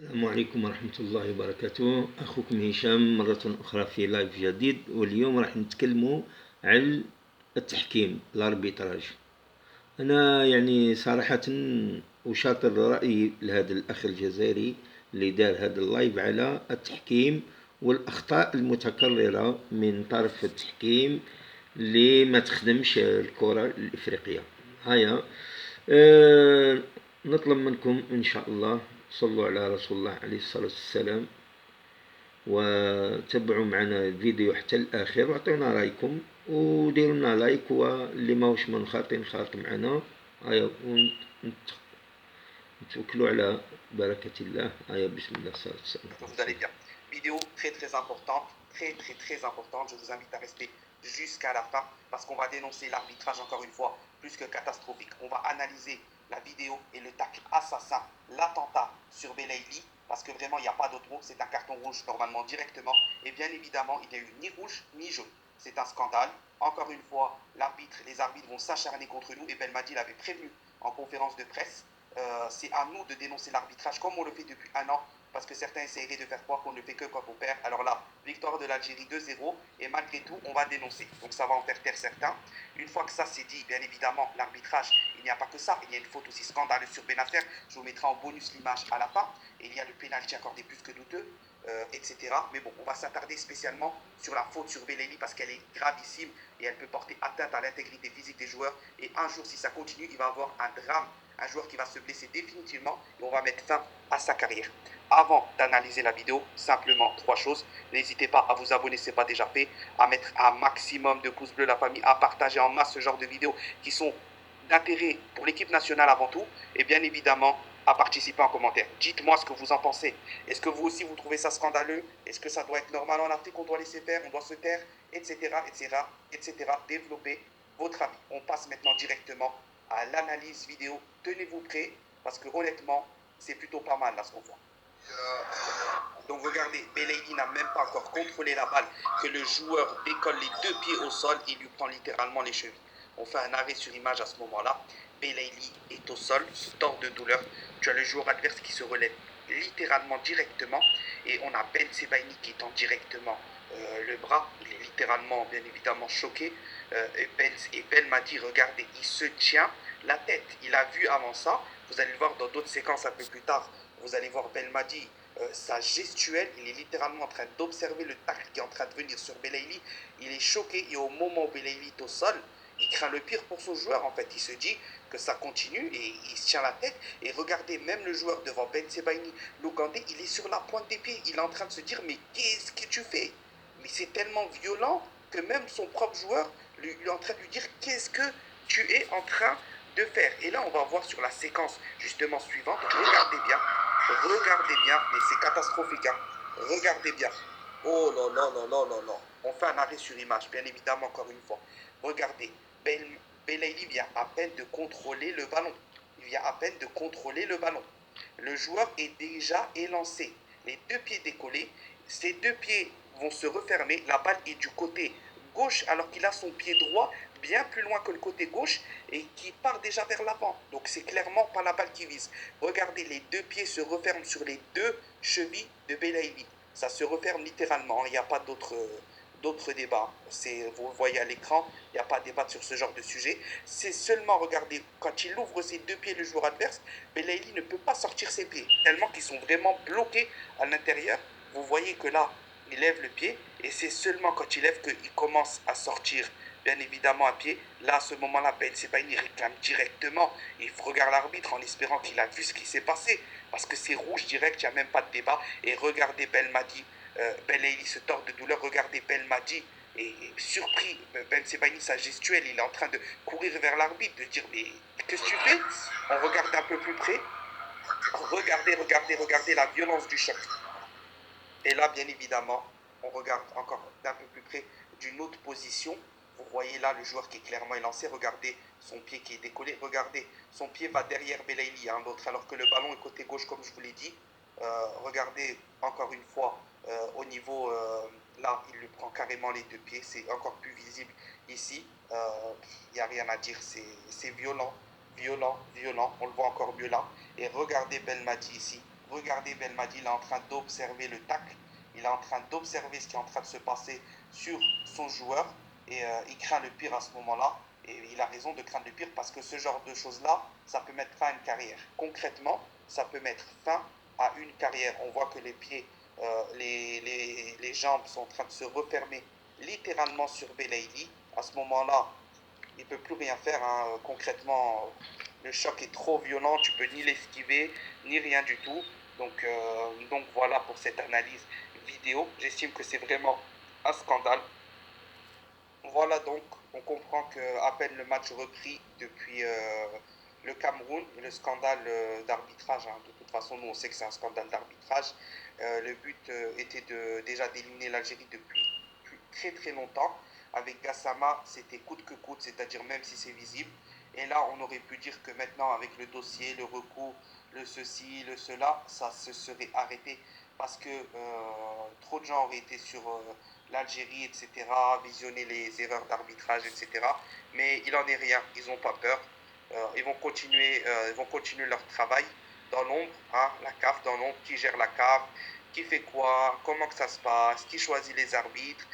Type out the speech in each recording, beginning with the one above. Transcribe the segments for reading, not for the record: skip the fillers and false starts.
السلام عليكم ورحمة الله وبركاته. أخوكم هشام مرة أخرى في لايف جديد، واليوم راح نتكلموا عن التحكيم الاربيتراج. أنا يعني صراحة أشاطر رأيي لهذا الأخ الجزائري اللي دار هذا اللايف على التحكيم والأخطاء المتكررة من طرف التحكيم اللي ما تخدمش الكرة الإفريقية. هيا نطلب منكم إن شاء الله صلوا على رسول الله عليه الصلاة والسلام، وتابعوا معنا الفيديو حتى الآخر، واعطونا رايكم وديروا لنا لايك، واللي ماهوش منخرطين خارط معنا. هيا ونتوكلوا على بركة الله. هيا بسم الله الصلاة والسلام. Vous allez bien. Vidéo très importante, très importante. Je vous invite à rester jusqu'à la fin parce qu'on va dénoncer l'arbitrage encore une fois plus que catastrophique. On va analyser la vidéo et le tacle assassin, l'attentat sur Belaïli, parce que vraiment il n'y a pas d'autre mot, c'est un carton rouge normalement directement, et bien évidemment il n'y a eu ni rouge ni jaune. C'est un scandale. Encore une fois, les arbitres vont s'acharner contre nous, et Belmadi l'avait prévenu en conférence de presse. C'est à nous de dénoncer l'arbitrage comme on le fait depuis un an, parce que certains essaieraient de faire croire qu'on ne fait que quand on perd. Alors là, victoire de l'Algérie 2-0, et malgré tout, on va dénoncer. Donc ça va en faire taire certains. Une fois que ça c'est dit, bien évidemment, l'arbitrage, il n'y a pas que ça. Il y a une faute aussi scandaleuse sur Benacer. Je vous mettrai en bonus l'image à la fin. Et il y a le pénalty accordé plus que douteux, etc. Mais bon, on va s'attarder spécialement sur la faute sur Belaïli parce qu'elle est gravissime et elle peut porter atteinte à l'intégrité physique des joueurs. Et un jour, si ça continue, il va avoir un drame, un joueur qui va se blesser définitivement et on va mettre fin à sa carrière. Avant d'analyser la vidéo, simplement 3 choses. N'hésitez pas à vous abonner si ce n'est pas déjà fait, à mettre un maximum de pouces bleus la famille, à partager en masse ce genre de vidéos qui sont d'intérêt pour l'équipe nationale avant tout, et bien évidemment à participer en commentaire. Dites-moi ce que vous en pensez. Est-ce que vous aussi vous trouvez ça scandaleux? Est-ce que ça doit être normal en Afrique, on doit laisser faire, on doit se taire, etc., etc., etc. Développez votre avis. On passe maintenant directement à l'analyse vidéo. Tenez-vous prêts parce que honnêtement, c'est plutôt pas mal là ce qu'on voit. Donc regardez, Belaïli n'a même pas encore contrôlé la balle que le joueur décolle les 2 pieds au sol et lui prend littéralement les chevilles. On fait un arrêt sur image à ce moment-là. Belaïli est au sol, se tord de douleur. Tu as le joueur adverse qui se relève littéralement directement et on a Ben Sebaini qui étend directement le bras. Il est littéralement, bien évidemment, choqué. Et Belmadi, regardez, il se tient la tête. Il a vu avant ça. Vous allez le voir dans d'autres séquences un peu plus tard. Vous allez voir Belmadi, sa gestuelle, il est littéralement en train d'observer le tacle qui est en train de venir sur Belaïli. Il est choqué et au moment où Belaïli est au sol, il craint le pire pour son joueur. En fait, il se dit que ça continue et il se tient la tête. Et regardez, même le joueur devant Ben Sebaini, l'Ougandais, il est sur la pointe des pieds. Il est en train de se dire, mais qu'est-ce que tu fais? Mais c'est tellement violent que même son propre joueur lui est en train de lui dire, qu'est-ce que tu es en train de faire? Et là, on va voir sur la séquence justement suivante. Regardez bien, mais c'est catastrophique. Hein. Regardez bien. Oh là là là là là là. On fait un arrêt sur image, bien évidemment, encore une fois. Regardez, Belaïli vient à peine de contrôler le ballon. Il vient à peine de contrôler le ballon. Le joueur est déjà élancé. Les 2 pieds décollés. Ces 2 pieds vont se refermer. La balle est du côté gauche alors qu'il a son pied droit bien plus loin que le côté gauche et qui part déjà vers l'avant. Donc c'est clairement pas la balle qui vise. Regardez, les 2 pieds se referment sur les 2 chevilles de Belaïli. Ça se referme littéralement. Il n'y a pas d'autres débats. Vous le voyez à l'écran, il n'y a pas de débat sur ce genre de sujet. C'est seulement, regardez, quand il ouvre ses 2 pieds, le joueur adverse, Belaïli ne peut pas sortir ses pieds, tellement qu'ils sont vraiment bloqués à l'intérieur. Vous voyez que là, il lève le pied, et c'est seulement quand il lève qu'il commence à sortir, bien évidemment, à pied. Là, à ce moment-là, Ben Sebaini réclame directement. Il regarde l'arbitre en espérant qu'il a vu ce qui s'est passé, parce que c'est rouge direct, il n'y a même pas de débat. Et regardez Belmadi, Belaïli se tord de douleur. Regardez Belmadi, et surpris, Ben Sebaini, sa gestuelle, il est en train de courir vers l'arbitre, de dire, mais qu'est-ce que tu fais? On regarde un peu plus près. Regardez la violence du choc. Et là, bien évidemment, on regarde encore d'un peu plus près d'une autre position. Vous voyez là le joueur qui est clairement élancé. Regardez son pied qui est décollé. Regardez, son pied va derrière Belaïli, hein, l'autre, alors que le ballon est côté gauche, comme je vous l'ai dit. Regardez encore une fois au niveau, là, il lui prend carrément les 2 pieds. C'est encore plus visible ici. Il n'y a rien à dire. C'est violent, violent, violent. On le voit encore mieux là. Et regardez Belmadi ici. Regardez, Belmadi, il est en train d'observer le tacle. Il est en train d'observer ce qui est en train de se passer sur son joueur. Et il craint le pire à ce moment-là. Et il a raison de craindre le pire parce que ce genre de choses-là, ça peut mettre fin à une carrière. Concrètement, ça peut mettre fin à une carrière. On voit que les pieds, les jambes sont en train de se refermer littéralement sur Belaïli. À ce moment-là, il ne peut plus rien faire. Hein. Concrètement, le choc est trop violent, tu peux ni l'esquiver, ni rien du tout. Donc voilà pour cette analyse vidéo. J'estime que c'est vraiment un scandale. Voilà donc, on comprend qu'à peine le match repris depuis le Cameroun, le scandale d'arbitrage, hein. De toute façon nous on sait que c'est un scandale d'arbitrage. Le but était déjà d'éliminer l'Algérie depuis très très longtemps. Avec Gassama, c'était coûte que coûte, c'est-à-dire même si c'est visible. Et là, on aurait pu dire que maintenant, avec le dossier, le recours, le ceci, le cela, ça se serait arrêté parce que trop de gens auraient été sur l'Algérie, etc., visionner les erreurs d'arbitrage, etc. Mais il n'en est rien, ils n'ont pas peur. Ils vont continuer leur travail dans l'ombre, hein, la CAF dans l'ombre, qui gère la CAF, qui fait quoi, comment que ça se passe, qui choisit les arbitres,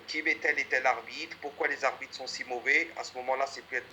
qui met tel et tel arbitre, pourquoi les arbitres sont si mauvais. À ce moment-là, c'est plus être